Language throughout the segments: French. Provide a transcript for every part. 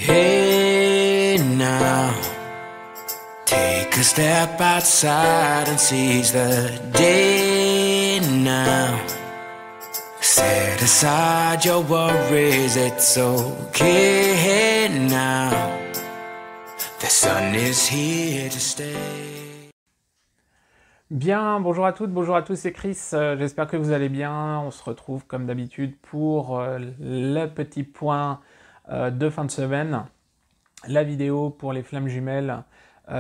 Hey now, take a step outside and seize the day now. Set aside your worries, it's okay now. The sun is here to stay. Bien, bonjour à toutes, bonjour à tous, c'est Chris, j'espère que vous allez bien. On se retrouve comme d'habitude pour le petit point de fin de semaine, la vidéo pour les flammes jumelles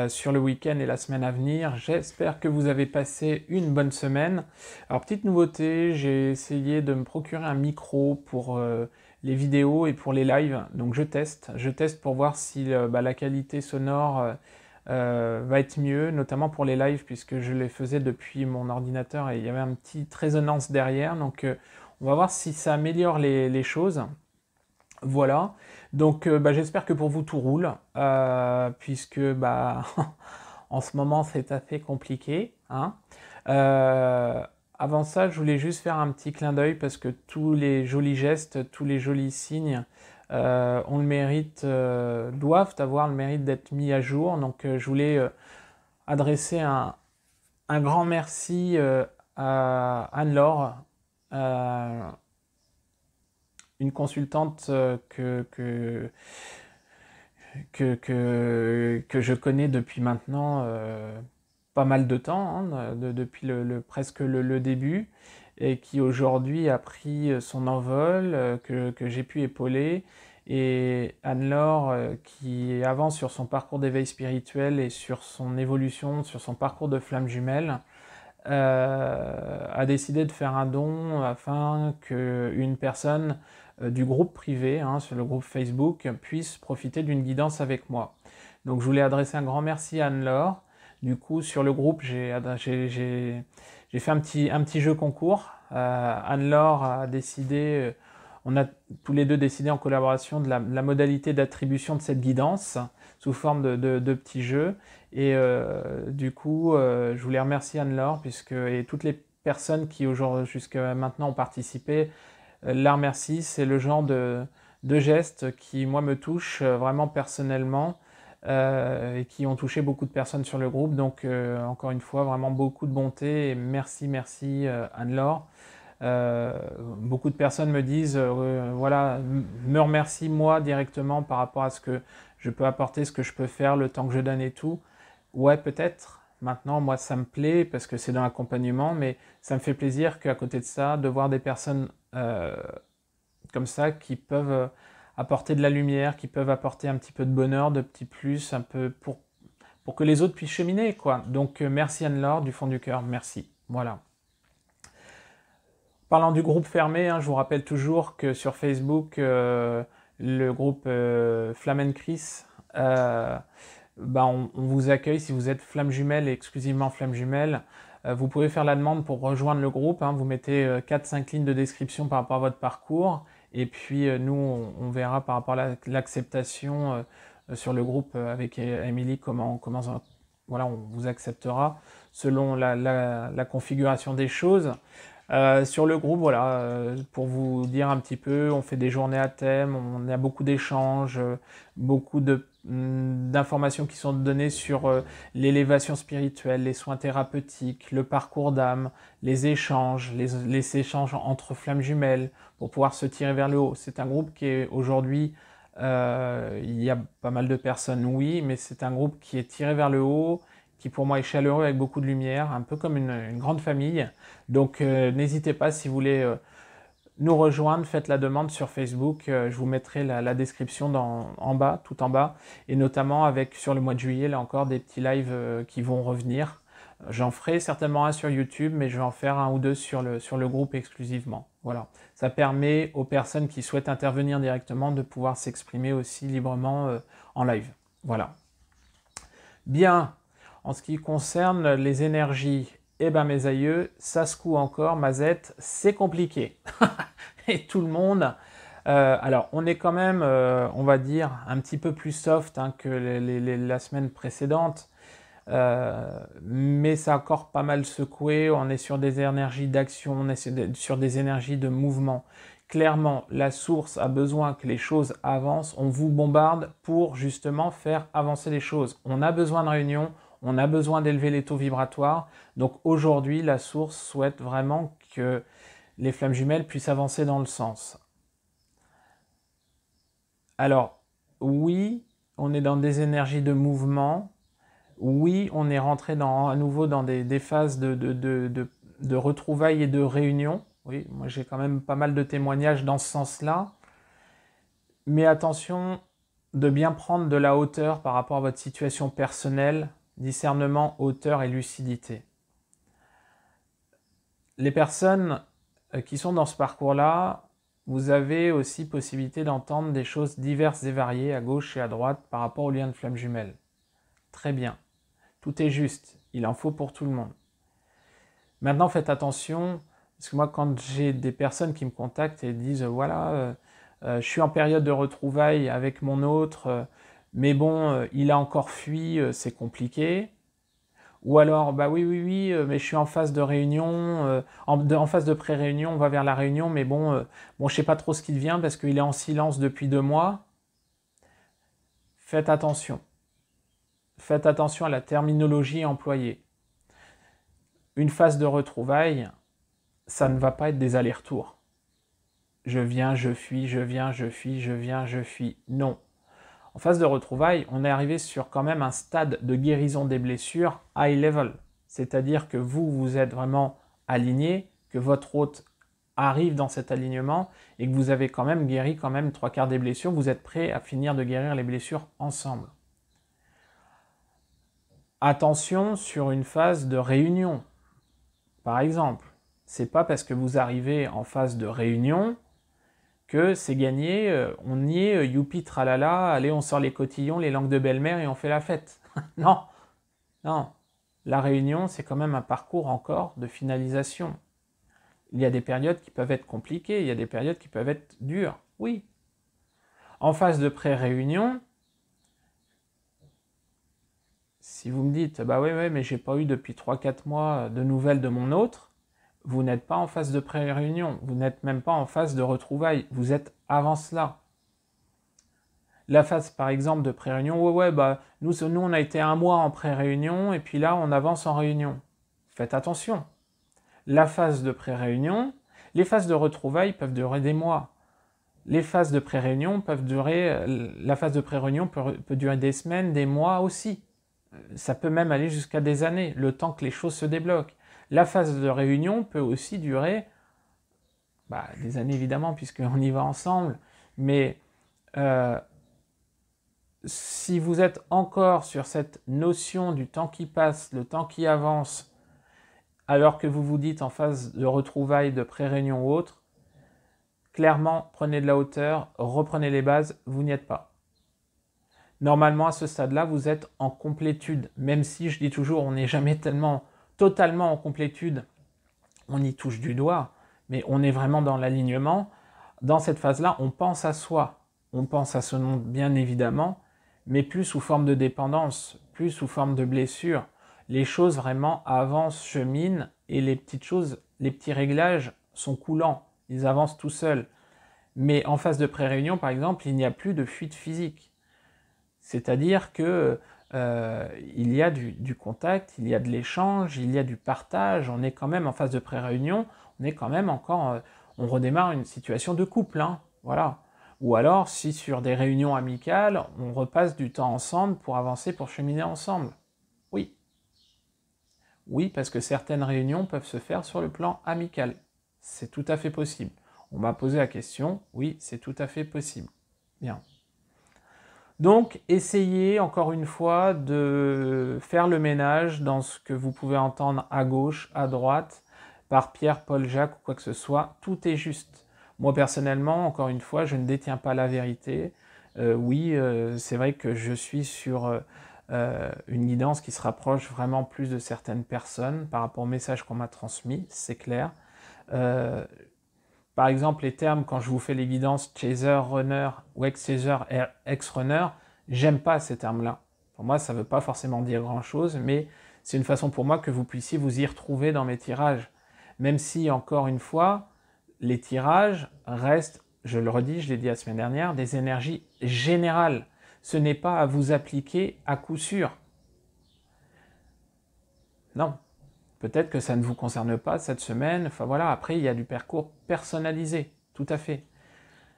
sur le week-end et la semaine à venir. J'espère que vous avez passé une bonne semaine. Alors petite nouveauté, j'ai essayé de me procurer un micro pour les vidéos et pour les lives, donc je teste pour voir si la qualité sonore va être mieux, notamment pour les lives, puisque je les faisais depuis mon ordinateur et il y avait une petite résonance derrière, donc on va voir si ça améliore les choses. Voilà, donc j'espère que pour vous tout roule, puisque en ce moment c'est assez compliqué, hein. Avant ça, je voulais juste faire un petit clin d'œil parce que tous les jolis gestes, tous les jolis signes ont le mérite, doivent avoir le mérite d'être mis à jour. Donc je voulais adresser un grand merci à Anne-Laure, une consultante que je connais depuis maintenant pas mal de temps, hein, depuis presque le début, et qui aujourd'hui a pris son envol, que j'ai pu épauler. Et Anne-Laure, qui avance sur son parcours d'éveil spirituel et sur son évolution, sur son parcours de flamme jumelle, a décidé de faire un don afin qu'une personne du groupe privé, hein, sur le groupe Facebook, puisse profiter d'une guidance avec moi. Donc je voulais adresser un grand merci à Anne-Laure. Du coup, sur le groupe, j'ai fait un petit jeu concours. Anne-Laure a décidé, on a tous les deux décidé en collaboration de la modalité d'attribution de cette guidance sous forme de petits jeux. Et du coup, je voulais remercier Anne-Laure et toutes les personnes qui jusqu'à maintenant ont participé, la remercie. C'est le genre de gestes qui, moi, me touchent vraiment personnellement et qui ont touché beaucoup de personnes sur le groupe. Donc, encore une fois, vraiment beaucoup de bonté et merci Anne-Laure. Beaucoup de personnes me disent, voilà, me remercie moi directement par rapport à ce que je peux apporter, ce que je peux faire, le temps que je donne et tout. Ouais, peut-être. Maintenant, moi, ça me plaît parce que c'est dans l'accompagnement, mais ça me fait plaisir qu'à côté de ça, de voir des personnes comme ça qui peuvent apporter de la lumière, qui peuvent apporter un petit peu de bonheur, de petits plus, un peu pour que les autres puissent cheminer, quoi. Donc, merci Anne-Laure, du fond du cœur, merci. Voilà. Parlant du groupe fermé, hein, je vous rappelle toujours que sur Facebook, le groupe Flamme Chris, on vous accueille si vous êtes flamme jumelle et exclusivement flamme jumelle. Vous pouvez faire la demande pour rejoindre le groupe, hein, vous mettez 4-5 lignes de description par rapport à votre parcours, et puis nous, on verra par rapport à l'acceptation sur le groupe avec Émilie, voilà, on vous acceptera selon la configuration des choses. Sur le groupe, voilà, pour vous dire un petit peu, on fait des journées à thème, on a beaucoup d'échanges, beaucoup d'informations qui sont données sur l'élévation spirituelle, les soins thérapeutiques, le parcours d'âme, les échanges entre flammes jumelles pour pouvoir se tirer vers le haut. C'est un groupe qui est aujourd'hui, il y a pas mal de personnes, oui, mais c'est un groupe qui est tiré vers le haut, qui pour moi est chaleureux avec beaucoup de lumière, un peu comme une grande famille. Donc n'hésitez pas, si vous voulez nous rejoindre, faites la demande sur Facebook, je vous mettrai la description en bas, tout en bas, et notamment sur le mois de juillet, là encore, des petits lives qui vont revenir. J'en ferai certainement un sur YouTube, mais je vais en faire un ou deux sur le groupe exclusivement. Voilà. Ça permet aux personnes qui souhaitent intervenir directement de pouvoir s'exprimer aussi librement en live. Voilà. Bien. En ce qui concerne les énergies, mes aïeux, ça secoue encore, Mazette, c'est compliqué. Et tout le monde... alors, on est quand même, on va dire, un petit peu plus soft, hein, que la semaine précédente, mais ça a encore pas mal secoué. On est sur des énergies d'action, on est sur des énergies de mouvement Clairement, la source a besoin que les choses avancent. On vous bombarde pour justement faire avancer les choses. On a besoin de réunions, on a besoin d'élever les taux vibratoires. Donc aujourd'hui, la source souhaite vraiment que les flammes jumelles puissent avancer dans le sens. Alors, oui, on est dans des énergies de mouvement. Oui, on est rentré à nouveau dans des phases de retrouvailles et de réunions. Oui, moi j'ai quand même pas mal de témoignages dans ce sens-là. Mais attention de bien prendre de la hauteur par rapport à votre situation personnelle, discernement, hauteur et lucidité. Les personnes qui sont dans ce parcours-là, vous avez aussi possibilité d'entendre des choses diverses et variées à gauche et à droite par rapport au lien de flamme jumelle. Très bien. Tout est juste. Il en faut pour tout le monde. Maintenant, faites attention, parce que moi, quand j'ai des personnes qui me contactent et disent « Voilà, je suis en période de retrouvailles avec mon autre, mais bon, il a encore fui, c'est compliqué. » Ou alors, bah oui, mais je suis en phase de réunion, en phase de pré-réunion, on va vers la réunion, mais bon, je sais pas trop ce qui devient parce qu'il est en silence depuis 2 mois. Faites attention. Faites attention à la terminologie employée. Une phase de retrouvailles, ça ne va pas être des allers-retours. Je viens, je fuis, je viens, je fuis, je viens, je fuis. Non. En phase de retrouvailles, on est arrivé sur quand même un stade de guérison des blessures high level. C'est-à-dire que vous êtes vraiment aligné, que votre hôte arrive dans cet alignement et que vous avez quand même guéri 3/4 des blessures. Vous êtes prêt à finir de guérir les blessures ensemble. Attention sur une phase de réunion. Par exemple, c'est pas parce que vous arrivez en phase de réunion que c'est gagné, on y est, youpi, tralala, allez, on sort les cotillons, les langues de belle-mère et on fait la fête. Non, non. La réunion, c'est quand même un parcours encore de finalisation. Il y a des périodes qui peuvent être compliquées, il y a des périodes qui peuvent être dures, oui. En phase de pré-réunion, si vous me dites, bah oui, mais j'ai pas eu depuis 3-4 mois de nouvelles de mon autre, vous n'êtes pas en phase de pré-réunion, vous n'êtes même pas en phase de retrouvailles, vous êtes avant cela. La phase par exemple de pré-réunion, nous on a été 1 mois en pré-réunion et puis là on avance en réunion. Faites attention. La phase de pré-réunion, les phases de retrouvailles peuvent durer des mois. Les phases de pré-réunion peuvent durer, la phase de pré-réunion peut durer des semaines, des mois aussi. Ça peut même aller jusqu'à des années, le temps que les choses se débloquent. La phase de réunion peut aussi durer des années évidemment, puisqu'on y va ensemble, mais si vous êtes encore sur cette notion du temps qui passe, le temps qui avance, alors que vous vous dites en phase de retrouvailles, de pré-réunion ou autre, clairement, prenez de la hauteur, reprenez les bases, vous n'y êtes pas. Normalement, à ce stade-là, vous êtes en complétude, même si je dis toujours, on n'est jamais totalement en complétude, on y touche du doigt, mais on est vraiment dans l'alignement. Dans cette phase-là, on pense à soi, on pense à ce monde bien évidemment, mais plus sous forme de dépendance, plus sous forme de blessure. Les choses vraiment avancent, cheminent, et les petites choses, les petits réglages sont coulants, ils avancent tout seuls. Mais en phase de pré-réunion, par exemple, il n'y a plus de fuite physique. C'est-à-dire que il y a du contact, il y a de l'échange, il y a du partage, on est quand même en phase de pré-réunion, on est quand même encore, on redémarre une situation de couple, hein, voilà. Ou alors, si sur des réunions amicales, on repasse du temps ensemble pour avancer, pour cheminer ensemble. Oui. Oui, parce que certaines réunions peuvent se faire sur le plan amical. C'est tout à fait possible. On m'a posé la question, oui, c'est tout à fait possible. Bien. Donc, essayez encore une fois de faire le ménage dans ce que vous pouvez entendre à gauche, à droite, par Pierre, Paul, Jacques ou quoi que ce soit. Tout est juste. Moi, personnellement, encore une fois, je ne détiens pas la vérité. C'est vrai que je suis sur une guidance qui se rapproche vraiment plus de certaines personnes par rapport au message qu'on m'a transmis, c'est clair. Par exemple, les termes, quand je vous fais les guidances chaser, runner ou ex-chaser, ex-runner, j'aime pas ces termes-là. Pour moi, ça ne veut pas forcément dire grand-chose, mais c'est une façon pour moi que vous puissiez vous y retrouver dans mes tirages. Même si, encore une fois, les tirages restent, je le redis, je l'ai dit la semaine dernière, des énergies générales. Ce n'est pas à vous appliquer à coup sûr. Non. Peut-être que ça ne vous concerne pas cette semaine. Enfin voilà, après, il y a du parcours personnalisé. Tout à fait.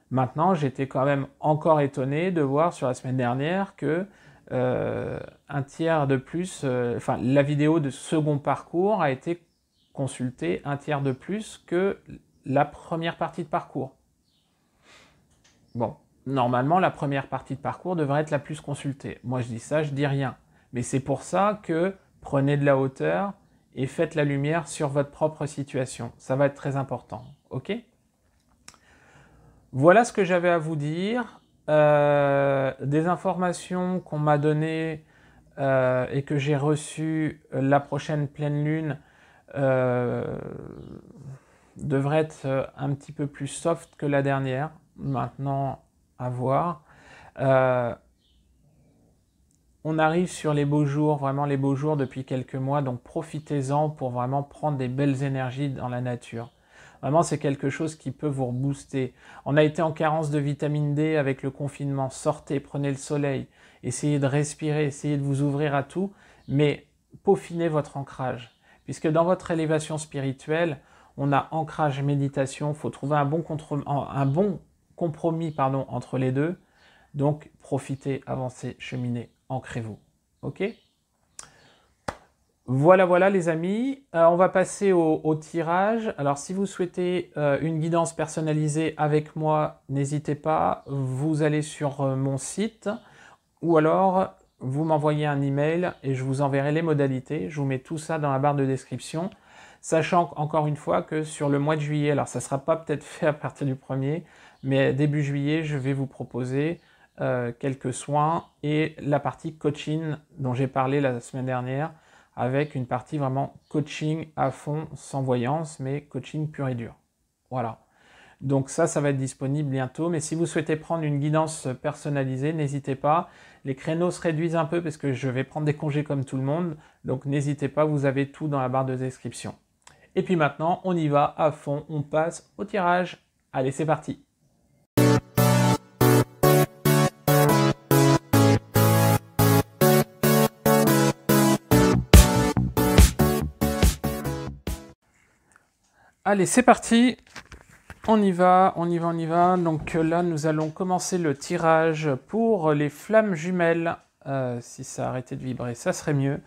Maintenant, j'étais quand même encore étonné de voir sur la semaine dernière que un tiers de plus, la vidéo de second parcours a été consultée un tiers de plus que la première partie de parcours. Bon, normalement, la première partie de parcours devrait être la plus consultée. Moi, je dis ça, je dis rien. Mais c'est pour ça que prenez de la hauteur et faites la lumière sur votre propre situation. Ça va être très important, ok ? Voilà ce que j'avais à vous dire. Des informations qu'on m'a données et que j'ai reçues la prochaine pleine lune devrait être un petit peu plus soft que la dernière. Maintenant, à voir. On arrive sur les beaux jours, vraiment les beaux jours depuis quelques mois, donc profitez-en pour vraiment prendre des belles énergies dans la nature. Vraiment, c'est quelque chose qui peut vous rebooster. On a été en carence de vitamine D avec le confinement. Sortez, prenez le soleil, essayez de respirer, essayez de vous ouvrir à tout, mais peaufinez votre ancrage. Puisque dans votre élévation spirituelle, on a ancrage, méditation, il faut trouver un bon compromis entre les deux. Donc, profitez, avancez, cheminez, ancrez-vous. Ok ? Voilà les amis. On va passer au tirage. Alors, si vous souhaitez une guidance personnalisée avec moi, n'hésitez pas. Vous allez sur mon site ou alors vous m'envoyez un email et je vous enverrai les modalités. Je vous mets tout ça dans la barre de description. Sachant encore une fois que sur le mois de juillet, alors ça ne sera pas peut-être fait à partir du 1er, mais début juillet, je vais vous proposer quelques soins et la partie coaching dont j'ai parlé la semaine dernière, avec une partie vraiment coaching à fond, sans voyance, mais coaching pur et dur. Voilà. Donc ça va être disponible bientôt, mais si vous souhaitez prendre une guidance personnalisée, n'hésitez pas. Les créneaux se réduisent un peu parce que je vais prendre des congés comme tout le monde, donc n'hésitez pas, vous avez tout dans la barre de description. Et puis maintenant, on y va à fond, on passe au tirage. Allez, c'est parti! Allez, c'est parti, on y va. Donc là, nous allons commencer le tirage pour les flammes jumelles. Si ça arrêtait de vibrer, ça serait mieux.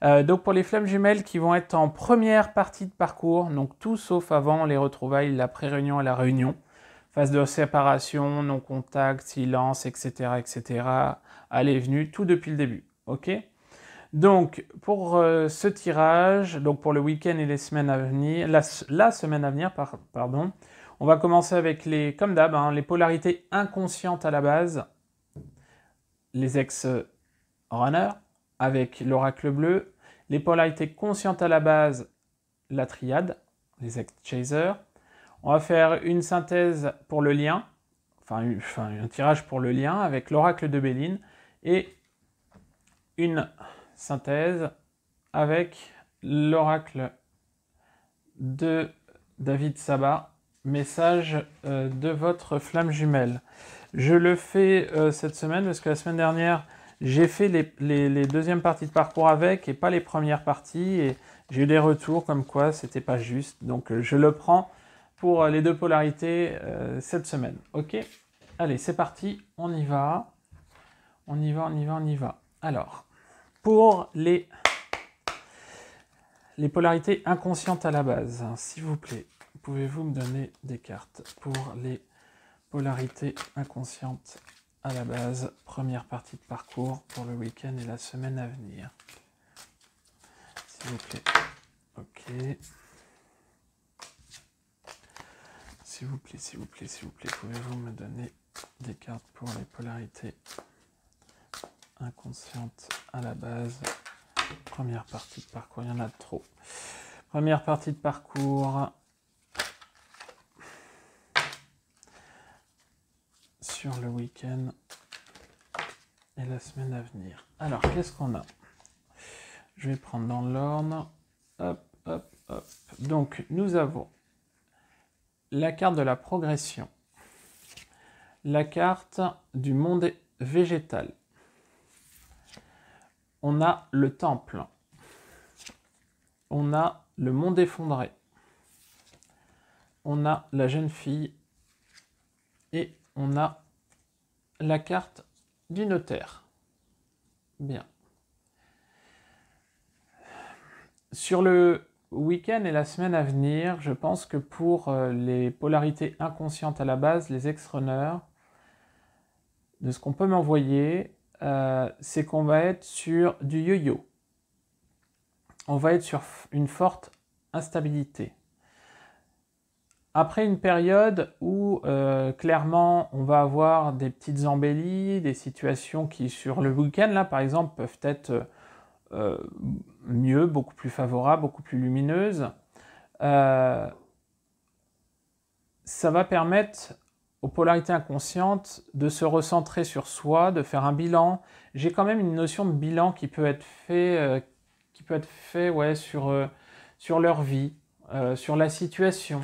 Donc pour les flammes jumelles qui vont être en première partie de parcours, donc tout sauf avant les retrouvailles, la pré-réunion et la réunion. Phase de séparation, non-contact, silence, etc., etc. Allez, venue, tout depuis le début, ok ? Donc, pour ce tirage, donc pour le week-end et les semaines à venir, la semaine à venir, pardon, on va commencer avec comme d'hab, les polarités inconscientes à la base, les ex-runners, avec l'oracle bleu, les polarités conscientes à la base, la triade, les ex-chasers. On va faire une synthèse pour le lien, un tirage pour le lien avec l'oracle de Béline et une synthèse avec l'oracle de David Sabat, message de votre flamme jumelle. Je le fais cette semaine parce que la semaine dernière, j'ai fait les deuxièmes parties de parcours avec et pas les premières parties et j'ai eu des retours comme quoi c'était pas juste. Donc je le prends pour les deux polarités cette semaine. Ok ? Allez, c'est parti, on y va. On y va. Alors, pour les polarités inconscientes à la base, s'il vous plaît, pouvez-vous me donner des cartes pour les polarités inconscientes à la base, première partie de parcours pour le week-end et la semaine à venir. S'il vous plaît. Ok. S'il vous plaît, pouvez-vous me donner des cartes pour les polarités inconscientes à la base, première partie de parcours, il y en a trop. Première partie de parcours sur le week-end et la semaine à venir. Alors, qu'est-ce qu'on a? Je vais prendre dans l'ordre. Hop. Donc, nous avons la carte de la progression, la carte du monde végétal. On a le temple, on a le monde effondré, on a la jeune fille et on a la carte du notaire. Bien. Sur le week-end et la semaine à venir, je pense que pour les polarités inconscientes à la base, les ex-runners, de ce qu'on peut m'envoyer, c'est qu'on va être sur du yo-yo. On va être sur une forte instabilité. Après une période où clairement on va avoir des petites embellies, des situations qui sur le week-end là par exemple peuvent être mieux, beaucoup plus favorables, beaucoup plus lumineuses, ça va permettre aux polarités inconscientes de se recentrer sur soi, de faire un bilan. J'ai quand même une notion de bilan qui peut être fait, ouais, sur leur vie, sur la situation,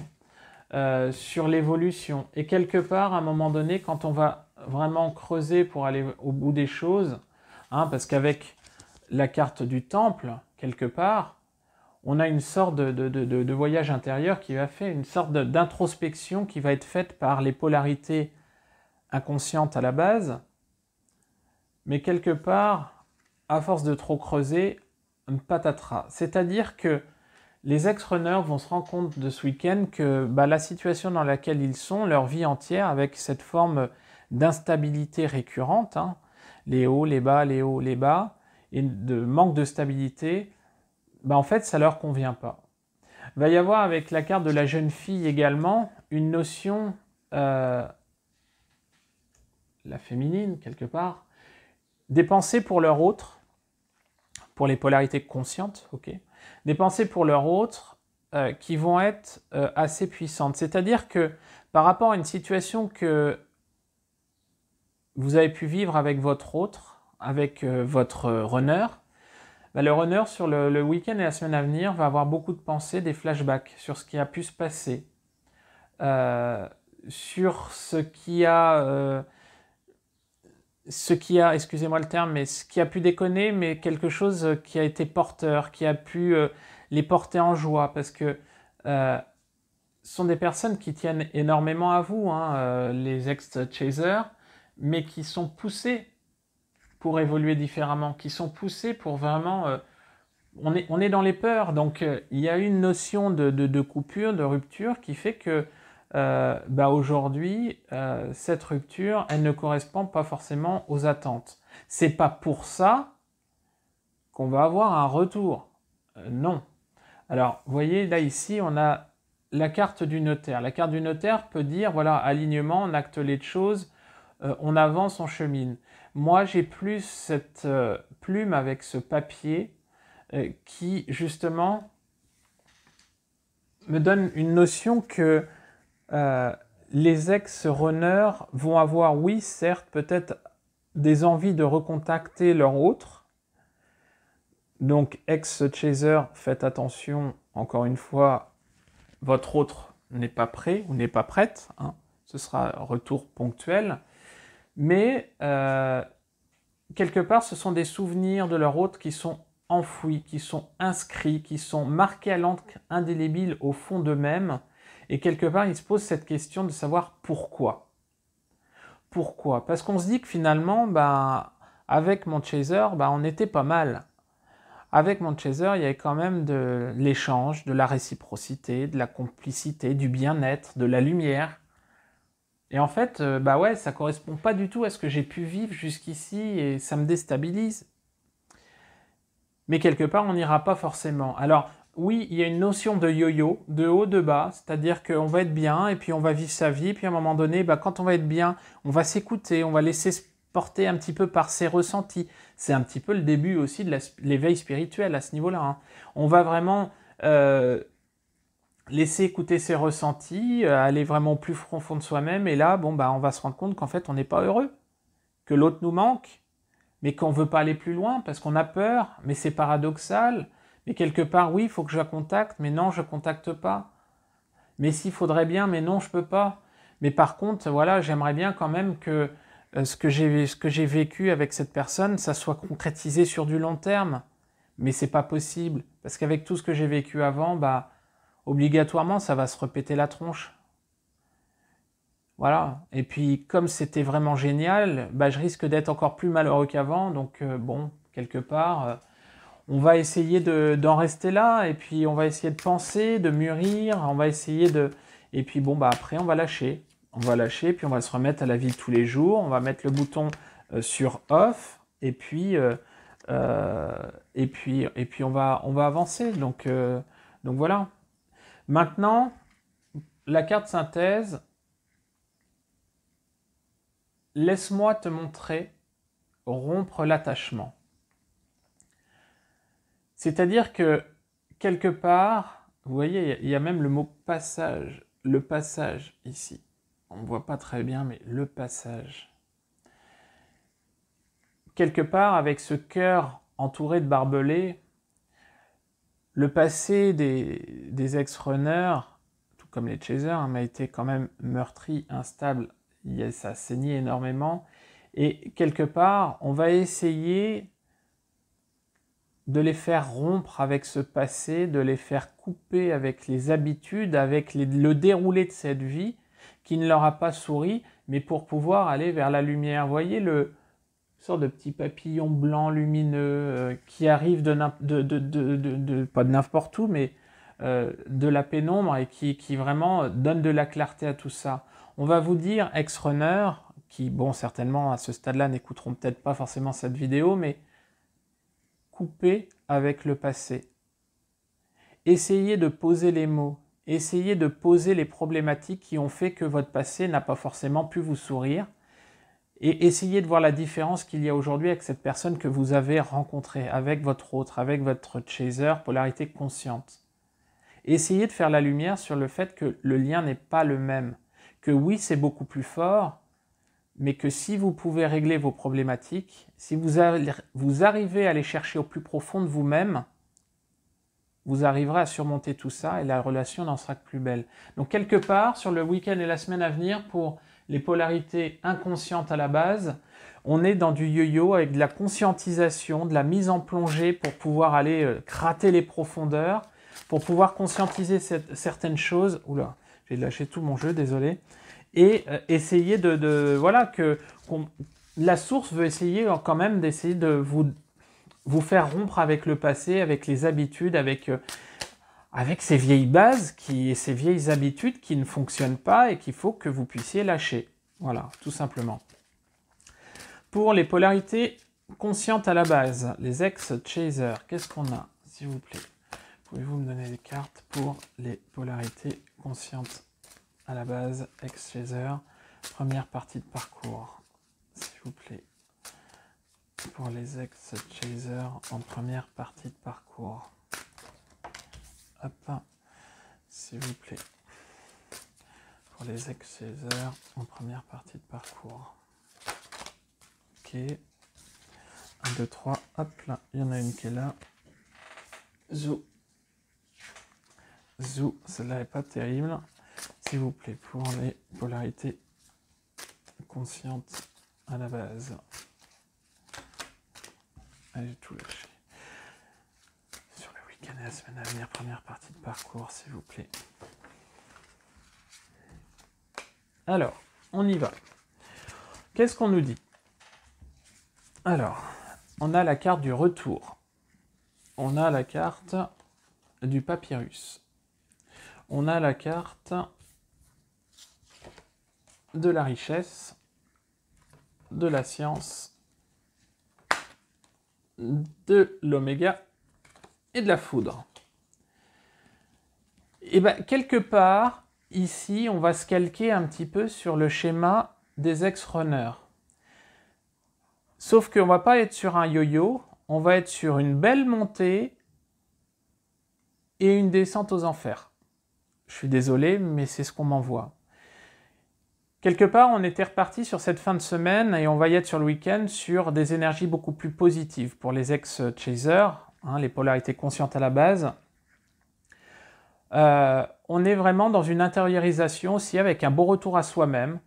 sur l'évolution. Et quelque part, à un moment donné, quand on va vraiment creuser pour aller au bout des choses, hein, parce qu'avec la carte du temple, quelque part, on a une sorte de voyage intérieur qui va faire une sorte d'introspection qui va être faite par les polarités inconscientes à la base, mais quelque part, à force de trop creuser, patatras. C'est-à-dire que les ex-runners vont se rendre compte de ce week-end que la situation dans laquelle ils sont, leur vie entière, avec cette forme d'instabilité récurrente, hein, les hauts, les bas, les hauts, les bas, et de manque de stabilité, en fait, ça ne leur convient pas. Il va y avoir avec la carte de la jeune fille également une notion, la féminine quelque part, des pensées pour leur autre, pour les polarités conscientes, ok, des pensées pour leur autre qui vont être assez puissantes. C'est-à-dire que par rapport à une situation que vous avez pu vivre avec votre autre, avec votre runner, le runner sur le week-end et la semaine à venir va avoir beaucoup de pensées, des flashbacks sur ce qui a pu se passer, sur ce qui a, excusez-moi le terme, mais ce qui a pu déconner, mais quelque chose qui a été porteur, qui a pu les porter en joie, parce que ce sont des personnes qui tiennent énormément à vous, hein, les ex-chasers, mais qui sont poussées pour évoluer différemment, qui sont poussés pour vraiment... on est dans les peurs, donc il y a une notion de coupure, de rupture qui fait que aujourd'hui, cette rupture, elle ne correspond pas forcément aux attentes. C'est pas pour ça qu'on va avoir un retour. Non. Alors, vous voyez, là, ici, on a la carte du notaire. La carte du notaire peut dire, voilà, alignement, on acte les choses, on avance, on chemine. Moi, j'ai plus cette plume avec ce papier qui, justement, me donne une notion que les ex-runners vont avoir, oui, certes, peut-être des envies de recontacter leur autre. Donc, ex-chaser, faites attention, encore une fois, votre autre n'est pas prêt ou n'est pas prête. Hein. Ce sera un retour ponctuel. Mais quelque part, ce sont des souvenirs de leur autre qui sont enfouis, qui sont inscrits, qui sont marqués à l'encre indélébile au fond d'eux-mêmes. Et quelque part, ils se posent cette question de savoir pourquoi. Pourquoi? Parce qu'on se dit que finalement, avec mon chaser, on était pas mal. Avec mon chaser, il y avait quand même de l'échange, de la réciprocité, de la complicité, du bien-être, de la lumière. Et en fait, ouais, ça correspond pas du tout à ce que j'ai pu vivre jusqu'ici et ça me déstabilise. Mais quelque part, on n'ira pas forcément. Alors, oui, il y a une notion de yo-yo, de haut, de bas, c'est-à-dire qu'on va être bien et puis on va vivre sa vie, puis à un moment donné, quand on va être bien, on va s'écouter, on va laisser se porter un petit peu par ses ressentis. C'est un petit peu le début aussi de l'éveil spirituel à ce niveau-là. Hein. On va vraiment laisser écouter ses ressentis, aller vraiment au plus profond de soi-même, et là, on va se rendre compte qu'en fait, on n'est pas heureux, que l'autre nous manque, mais qu'on ne veut pas aller plus loin parce qu'on a peur, mais c'est paradoxal. Mais quelque part, oui, il faut que je la contacte, mais non, je ne contacte pas. Mais s'il faudrait bien, mais non, je peux pas. Mais par contre, voilà, j'aimerais bien quand même que ce que j'ai vécu avec cette personne, ça soit concrétisé sur du long terme. Mais c'est pas possible. Parce qu'avec tout ce que j'ai vécu avant, bah, obligatoirement, ça va se répéter la tronche. Voilà. Et puis, comme c'était vraiment génial, bah, je risque d'être encore plus malheureux qu'avant. Donc, bon, quelque part, on va essayer d'en rester là. Et puis, on va essayer de penser, de mûrir. On va essayer de... Et puis, bon, bah, après, on va lâcher. On va lâcher, puis on va se remettre à la vie de tous les jours. On va mettre le bouton sur off. Et puis, on va avancer. Donc voilà. Maintenant, la carte synthèse... Laisse-moi te montrer rompre l'attachement. C'est-à-dire que, quelque part, vous voyez, il y a même le mot passage. Le passage, ici. On ne voit pas très bien, mais le passage. Quelque part, avec ce cœur entouré de barbelés, le passé des ex-runners, tout comme les chasers, m'a été quand même meurtri, instable. Ça saignait énormément. Et quelque part, on va essayer de les faire rompre avec ce passé, de les faire couper avec les habitudes, avec le déroulé de cette vie qui ne leur a pas souri, mais pour pouvoir aller vers la lumière. Vous voyez le sorte de petit papillon blanc lumineux qui arrive pas de n'importe où, mais de la pénombre et qui vraiment donne de la clarté à tout ça. On va vous dire, ex-runners, qui, bon, certainement à ce stade-là n'écouteront peut-être pas forcément cette vidéo, mais coupez avec le passé. Essayez de poser les mots, essayez de poser les problématiques qui ont fait que votre passé n'a pas forcément pu vous sourire, et essayez de voir la différence qu'il y a aujourd'hui avec cette personne que vous avez rencontrée, avec votre autre, avec votre chaser, polarité consciente. Essayez de faire la lumière sur le fait que le lien n'est pas le même. Que oui, c'est beaucoup plus fort, mais que si vous pouvez régler vos problématiques, si vous arrivez à les chercher au plus profond de vous-même, vous arriverez à surmonter tout ça et la relation n'en sera que plus belle. Donc quelque part, sur le week-end et la semaine à venir, pour les polarités inconscientes à la base, on est dans du yo-yo avec de la conscientisation, de la mise en plongée pour pouvoir aller gratter les profondeurs, pour pouvoir conscientiser certaines choses. Oula, j'ai lâché tout mon jeu, désolé. Et essayer voilà, la source veut essayer quand même d'essayer de vous faire rompre avec le passé, avec les habitudes, avec ces vieilles bases, ces vieilles habitudes qui ne fonctionnent pas et qu'il faut que vous puissiez lâcher. Voilà, tout simplement. Pour les polarités conscientes à la base, les ex-chasers, qu'est-ce qu'on a, s'il vous plaît? Pouvez-vous me donner des cartes pour les polarités conscientes à la base, ex-chaser, première partie de parcours, s'il vous plaît, pour les ex-chasers en première partie de parcours. Hop, s'il vous plaît, pour les ex-chasers en première partie de parcours. Ok, 1, 2, 3, hop là, il y en a une qui est là. Zou, celle-là n'est pas terrible. S'il vous plaît, pour les polarités conscientes à la base. Allez, tout lâché. Sur le week-end et la semaine à venir, première partie de parcours, s'il vous plaît. Alors, on y va. Qu'est-ce qu'on nous dit? Alors, on a la carte du retour. On a la carte du papyrus. On a la carte de la richesse, de la science, de l'oméga et de la foudre. Et bien, quelque part, ici, on va se calquer un petit peu sur le schéma des ex-runners. Sauf qu'on ne va pas être sur un yo-yo, on va être sur une belle montée et une descente aux enfers. Je suis désolé, mais c'est ce qu'on m'envoie. Quelque part, on était reparti sur cette fin de semaine et on va y être sur le week-end sur des énergies beaucoup plus positives pour les ex-chasers, les polarités conscientes à la base. on est vraiment dans une intériorisation aussi avec un beau retour à soi-même,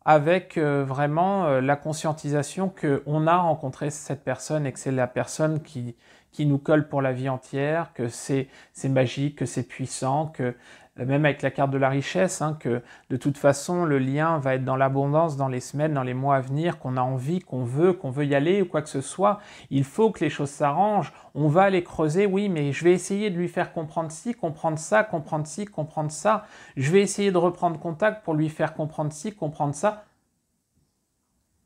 avec vraiment la conscientisation qu'on a rencontré cette personne et que c'est la personne qui nous colle pour la vie entière, que c'est magique, que c'est puissant, que même avec la carte de la richesse, hein, que de toute façon le lien va être dans l'abondance dans les semaines, dans les mois à venir, qu'on a envie, qu'on veut y aller ou quoi que ce soit. Il faut que les choses s'arrangent. On va aller creuser, oui, mais je vais essayer de lui faire comprendre ci, comprendre ça, comprendre ci, comprendre ça. Je vais essayer de reprendre contact pour lui faire comprendre ci, comprendre ça,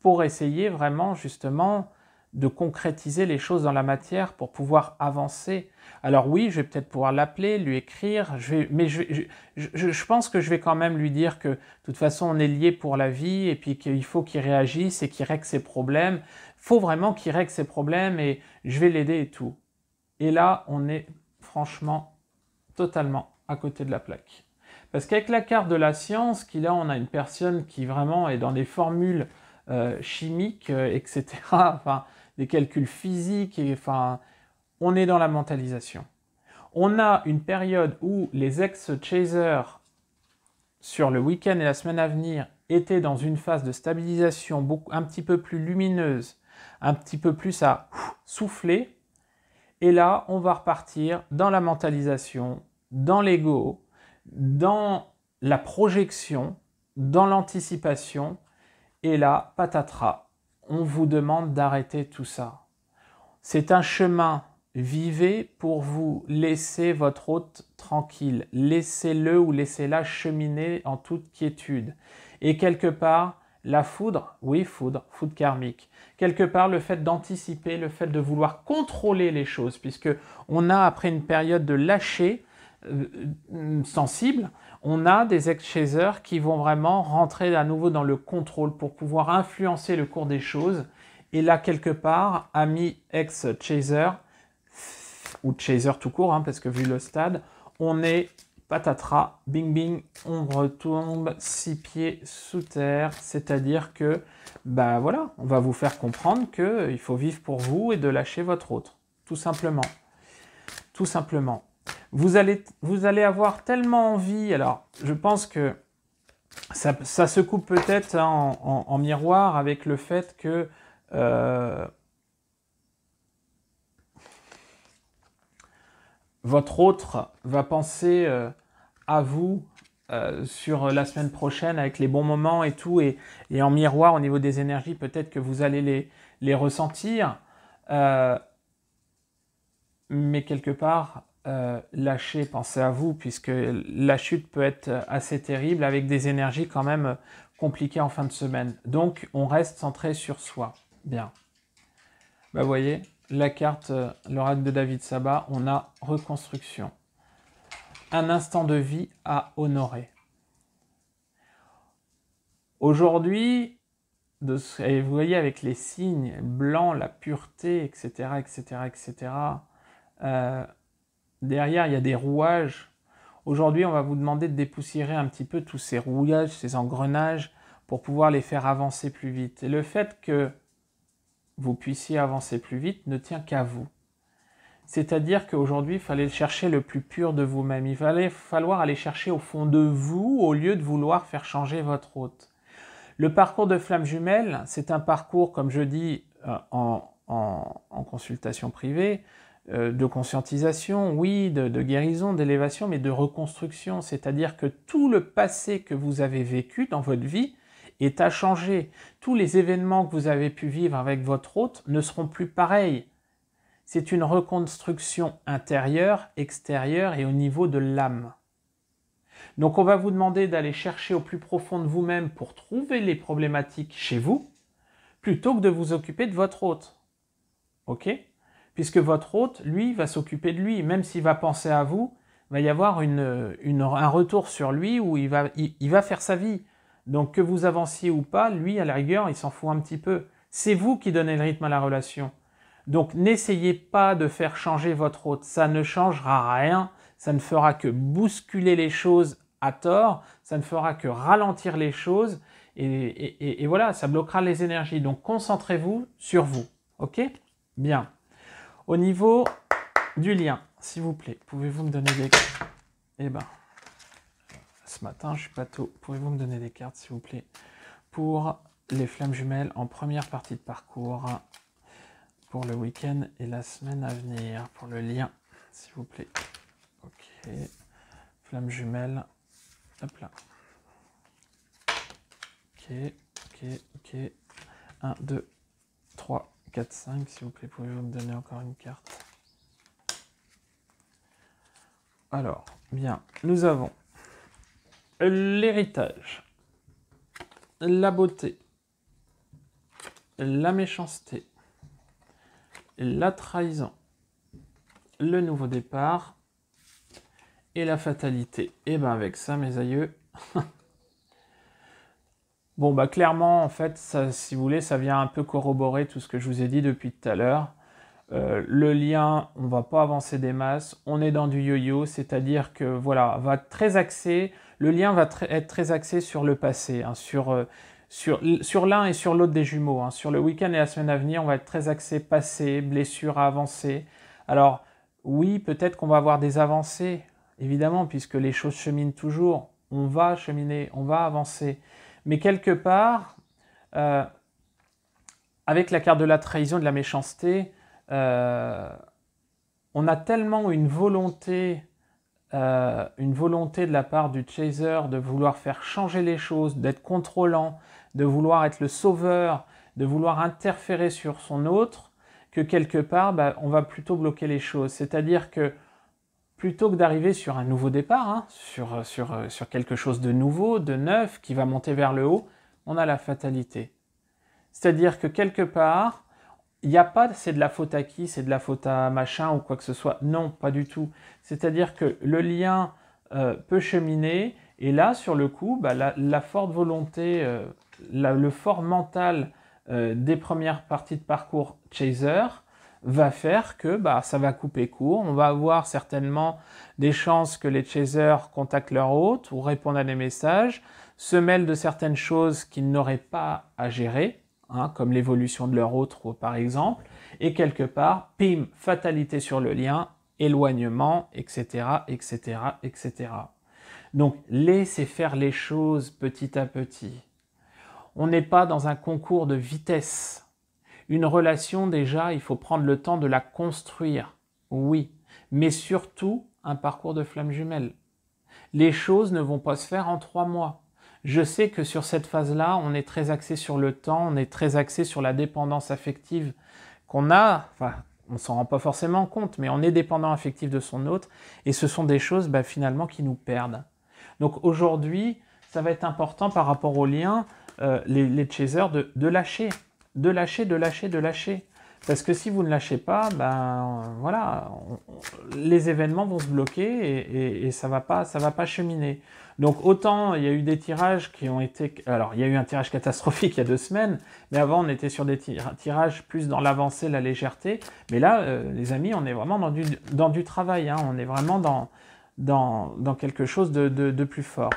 pour essayer vraiment justement de concrétiser les choses dans la matière pour pouvoir avancer. Alors oui, je vais peut-être pouvoir l'appeler, lui écrire, mais je pense que je vais quand même lui dire que de toute façon on est liés pour la vie et puis qu'il faut qu'il réagisse et qu'il règle ses problèmes. Il faut vraiment qu'il règle ses problèmes et je vais l'aider et tout. Et là, on est franchement totalement à côté de la plaque. Parce qu'avec la carte de la science, là on a une personne qui vraiment est dans des formules chimiques, etc., enfin, des calculs physiques, et, enfin, on est dans la mentalisation. On a une période où les ex-chasers, sur le week-end et la semaine à venir, étaient dans une phase de stabilisation un petit peu plus lumineuse, un petit peu plus à souffler, et là, on va repartir dans la mentalisation, dans l'ego, dans la projection, dans l'anticipation, et là, patatras, on vous demande d'arrêter tout ça. C'est un chemin, vivez pour vous laisser votre hôte tranquille. Laissez-le ou laissez-la cheminer en toute quiétude. Et quelque part, la foudre, oui, foudre karmique. Quelque part, le fait d'anticiper, le fait de vouloir contrôler les choses, puisque on a, après une période de lâcher sensible, on a des ex-chasers qui vont vraiment rentrer à nouveau dans le contrôle pour pouvoir influencer le cours des choses. Et là, quelque part, amis ex-chaser, ou chaser tout court, hein, parce que vu le stade, on est patatras, bing bing, on retombe 6 pieds sous terre, c'est-à-dire que, ben voilà, on va vous faire comprendre qu'il faut vivre pour vous et de lâcher votre autre, tout simplement. Tout simplement. Vous allez avoir tellement envie, alors je pense que ça se coupe peut-être en miroir avec le fait que votre autre va penser à vous sur la semaine prochaine avec les bons moments et tout, et en miroir au niveau des énergies, peut-être que vous allez les ressentir, mais quelque part, lâchez, pensez à vous, puisque la chute peut être assez terrible avec des énergies quand même compliquées en fin de semaine. Donc, on reste centré sur soi. Bien. Bah, vous voyez, la carte, l'oracle de David Saba, on a reconstruction. Un instant de vie à honorer. Aujourd'hui, et vous voyez avec les signes blancs, la pureté, etc., etc., etc., derrière, il y a des rouages. Aujourd'hui, on va vous demander de dépoussiérer un petit peu tous ces rouages, ces engrenages, pour pouvoir les faire avancer plus vite. Et le fait que vous puissiez avancer plus vite ne tient qu'à vous. C'est-à-dire qu'aujourd'hui, il fallait chercher le plus pur de vous-même. Il fallait falloir aller chercher au fond de vous, au lieu de vouloir faire changer votre hôte. Le parcours de flamme jumelle, c'est un parcours, comme je dis, en consultation privée, de conscientisation, oui, de guérison, d'élévation, mais de reconstruction. C'est-à-dire que tout le passé que vous avez vécu dans votre vie est à changer. Tous les événements que vous avez pu vivre avec votre hôte ne seront plus pareils. C'est une reconstruction intérieure, extérieure et au niveau de l'âme. Donc on va vous demander d'aller chercher au plus profond de vous-même pour trouver les problématiques chez vous, plutôt que de vous occuper de votre hôte. Ok ? Puisque votre hôte, lui, va s'occuper de lui. Même s'il va penser à vous, il va y avoir un retour sur lui où il va faire sa vie. Donc que vous avanciez ou pas, lui, à la rigueur, il s'en fout un petit peu. C'est vous qui donnez le rythme à la relation. Donc n'essayez pas de faire changer votre hôte. Ça ne changera rien. Ça ne fera que bousculer les choses à tort. Ça ne fera que ralentir les choses. Et voilà, ça bloquera les énergies. Donc concentrez-vous sur vous. Ok ? Bien. Au niveau du lien, s'il vous plaît, pouvez-vous me donner des... Eh ben, ce matin, je suis pas tôt. Pouvez-vous me donner des cartes, s'il vous plaît, pour les flammes jumelles en première partie de parcours, pour le week-end et la semaine à venir, pour le lien, s'il vous plaît. Ok, flammes jumelles, hop là. Ok. 1, 2, 3, 4, 5, s'il vous plaît, pouvez-vous me donner encore une carte? Alors, bien, nous avons l'héritage, la beauté, la méchanceté, la trahison, le nouveau départ et la fatalité. Et bien avec ça, mes aïeux, bon bah clairement, en fait, ça, si vous voulez, ça vient un peu corroborer tout ce que je vous ai dit depuis tout à l'heure. Le lien, on va pas avancer des masses, on est dans du yo-yo, c'est-à-dire que voilà, va être très axé, le lien va être très axé sur le passé, hein, sur l'un et sur l'autre des jumeaux. Hein. Sur le week-end et la semaine à venir, on va être très axé passé, blessure à avancer. Alors oui, peut-être qu'on va avoir des avancées, évidemment, puisque les choses cheminent toujours, on va cheminer, on va avancer. Mais quelque part, avec la carte de la trahison et de la méchanceté, on a tellement une volonté de la part du chaser de vouloir faire changer les choses, d'être contrôlant, de vouloir être le sauveur, de vouloir interférer sur son autre, que quelque part, bah, on va plutôt bloquer les choses. C'est-à-dire que plutôt que d'arriver sur un nouveau départ, hein, sur quelque chose de nouveau, de neuf, qui va monter vers le haut, on a la fatalité. C'est-à-dire que quelque part, il n'y a pas c'est de la faute à qui, c'est de la faute à machin ou quoi que ce soit. Non, pas du tout. C'est-à-dire que le lien peut cheminer et là, sur le coup, bah, la forte volonté, le fort mental des premières parties de parcours chaser va faire que bah, ça va couper court. On va avoir certainement des chances que les chasers contactent leur hôte ou répondent à des messages, se mêlent de certaines choses qu'ils n'auraient pas à gérer. Hein, comme l'évolution de leur autre par exemple, et quelque part, pim, fatalité sur le lien, éloignement, etc., etc., etc. Donc, laissez faire les choses petit à petit. On n'est pas dans un concours de vitesse. Une relation, déjà, il faut prendre le temps de la construire, oui, mais surtout un parcours de flamme jumelle. Les choses ne vont pas se faire en 3 mois. Je sais que sur cette phase-là, on est très axé sur le temps, on est très axé sur la dépendance affective qu'on a, enfin, on ne s'en rend pas forcément compte, mais on est dépendant affectif de son autre, et ce sont des choses bah, finalement qui nous perdent. Donc aujourd'hui, ça va être important par rapport aux liens, les chasers, de lâcher, de lâcher. Parce que si vous ne lâchez pas, ben voilà, les événements vont se bloquer et ça va pas cheminer. Donc autant il y a eu des tirages qui ont été... Alors il y a eu un tirage catastrophique il y a 2 semaines, mais avant on était sur des tirages plus dans l'avancée, la légèreté. Mais là, les amis, on est vraiment dans du travail, hein, on est vraiment dans quelque chose de plus fort.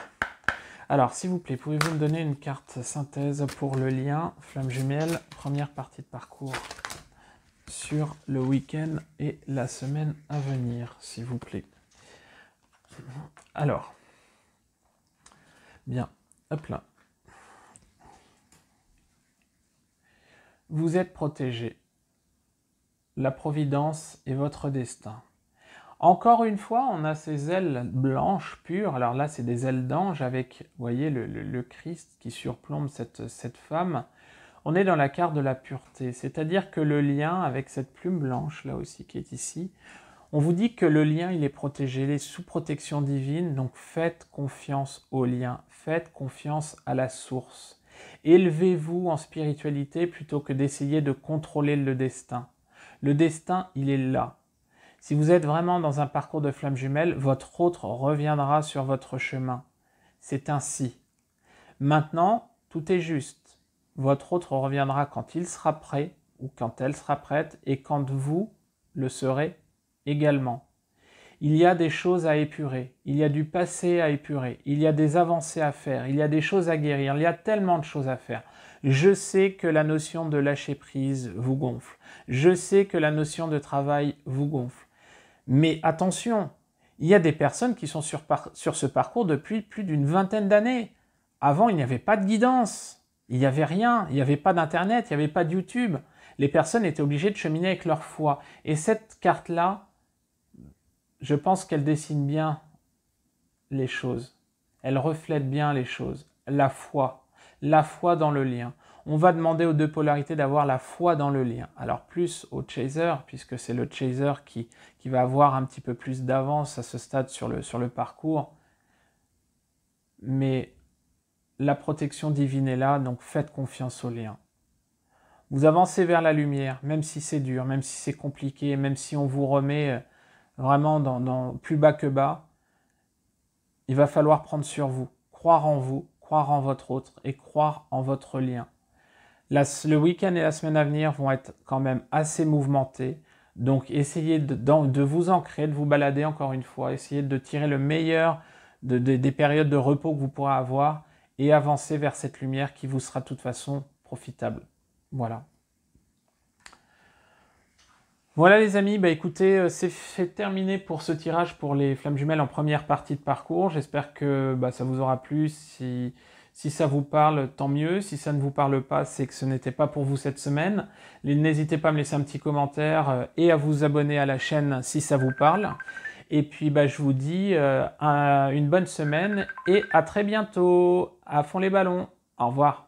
Alors s'il vous plaît, pouvez-vous me donner une carte synthèse pour le lien flamme jumelle, première partie de parcours sur le week-end et la semaine à venir, s'il vous plaît. Alors, bien, hop là. Vous êtes protégé. La providence est votre destin. Encore une fois, on a ces ailes blanches pures. Alors là, c'est des ailes d'ange avec, vous voyez, le Christ qui surplombe cette femme. On est dans la carte de la pureté, c'est-à-dire que le lien avec cette plume blanche, là aussi, qui est ici, on vous dit que le lien, il est protégé, il est sous protection divine, donc faites confiance au lien, faites confiance à la source. Élevez-vous en spiritualité plutôt que d'essayer de contrôler le destin. Le destin, il est là. Si vous êtes vraiment dans un parcours de flamme jumelle, votre autre reviendra sur votre chemin. C'est ainsi. Maintenant, tout est juste. Votre autre reviendra quand il sera prêt ou quand elle sera prête et quand vous le serez également. Il y a des choses à épurer, il y a du passé à épurer, il y a des avancées à faire, il y a des choses à guérir, il y a tellement de choses à faire. Je sais que la notion de lâcher prise vous gonfle, je sais que la notion de travail vous gonfle. Mais attention, Il y a des personnes qui sont sur ce parcours depuis plus d'une vingtaine d'années. Avant, il n'y avait pas de guidance, il n'y avait rien, il n'y avait pas d'internet, il n'y avait pas de YouTube. Les personnes étaient obligées de cheminer avec leur foi. Et cette carte-là, je pense qu'elle dessine bien les choses. Elle reflète bien les choses. La foi dans le lien. On va demander aux deux polarités d'avoir la foi dans le lien. Alors plus au chaser, puisque c'est le chaser qui va avoir un petit peu plus d'avance à ce stade sur le parcours. Mais la protection divine est là, donc faites confiance au lien. Vous avancez vers la lumière, même si c'est dur, même si c'est compliqué, même si on vous remet vraiment dans plus bas que bas. Il va falloir prendre sur vous, croire en vous, croire en votre autre et croire en votre lien. Le week-end et la semaine à venir vont être quand même assez mouvementés. Donc essayez de vous ancrer, de vous balader encore une fois. Essayez de tirer le meilleur des périodes de repos que vous pourrez avoir et avancer vers cette lumière qui vous sera de toute façon profitable. Voilà. Voilà les amis, bah écoutez, c'est terminé pour ce tirage pour les flammes jumelles en première partie de parcours. J'espère que ça vous aura plu. Si ça vous parle, tant mieux. Si ça ne vous parle pas, c'est que ce n'était pas pour vous cette semaine. N'hésitez pas à me laisser un petit commentaire et à vous abonner à la chaîne si ça vous parle. Et puis je vous dis une bonne semaine et à très bientôt. À fond les ballons. Au revoir.